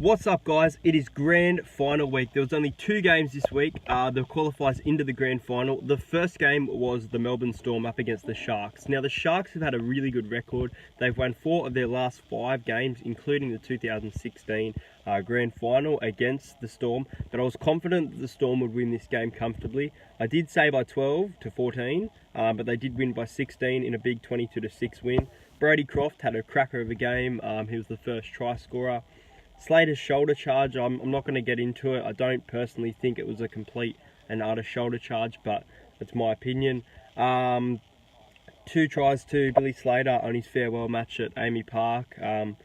What's up, guys? It is grand final week. There was only 2 games this week. The qualifiers into the grand final. The first game was the Melbourne Storm up against the Sharks. Now, the Sharks have had a really good record. They've won 4 of their last 5 games, including the 2016 grand final against the Storm. But I was confident that the Storm would win this game comfortably. I did say by 12 to 14, but they did win by 16 in a big 22-6 win. Brodie Croft had a cracker of a game. He was the first try scorer. Slater's shoulder charge, I'm not going to get into it. I don't personally think it was a complete and utter shoulder charge, but that's my opinion. 2 tries to Billy Slater on his farewell match at Amy Park, and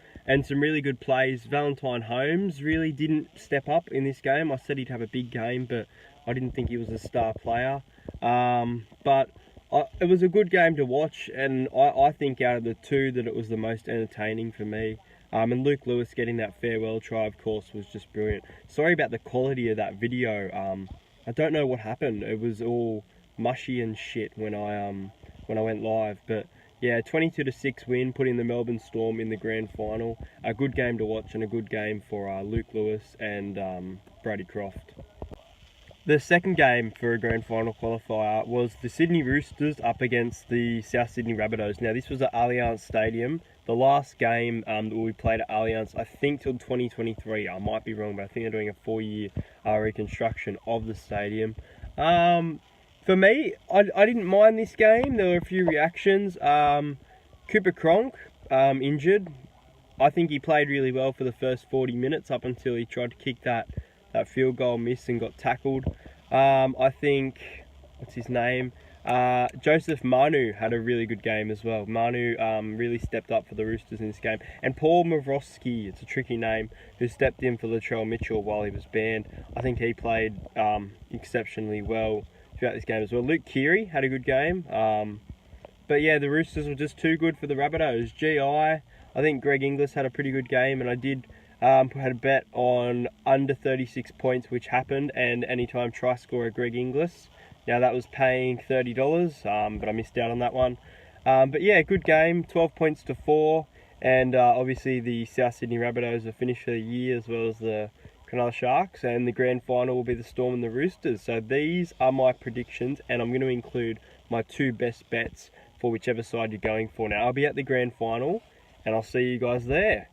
some really good plays. Valentine Holmes really didn't step up in this game. I said he'd have a big game, but I didn't think he was a star player. It was a good game to watch, and I think out of the 2 that it was the most entertaining for me. And Luke Lewis getting that farewell try, of course, was just brilliant. Sorry about the quality of that video. I don't know what happened. It was all mushy and shit when I went live. But yeah, 22-6 win, putting the Melbourne Storm in the grand final. A good game to watch and a good game for Luke Lewis and Brodie Croft. The second game for a grand final qualifier was the Sydney Roosters up against the South Sydney Rabbitohs. Now, this was at Allianz Stadium. The last game that we played at Allianz, I think till 2023. I might be wrong, but I think they're doing a 4-year reconstruction of the stadium. For me, I didn't mind this game. There were a few reactions. Cooper Cronk, injured. I think he played really well for the first 40 minutes up until he tried to kick that field goal miss and got tackled. I think, what's his name? Joseph Manu had a really good game as well. Manu really stepped up for the Roosters in this game. And Paul Mavrovsky, it's a tricky name, who stepped in for Latrell Mitchell while he was banned. I think he played exceptionally well throughout this game as well. Luke Keary had a good game. But yeah, the Roosters were just too good for the Rabbitohs. I think Greg Inglis had a pretty good game, and I did had a bet on under 36 points, which happened, and anytime try scorer Greg Inglis. Now that was paying $30, but I missed out on that one. But yeah, good game, 12 points to 4. And obviously the South Sydney Rabbitohs are finished for the year, as well as the Cronulla Sharks. And the grand final will be the Storm and the Roosters. So these are my predictions, and I'm going to include my 2 best bets for whichever side you're going for. Now, I'll be at the grand final, and I'll see you guys there.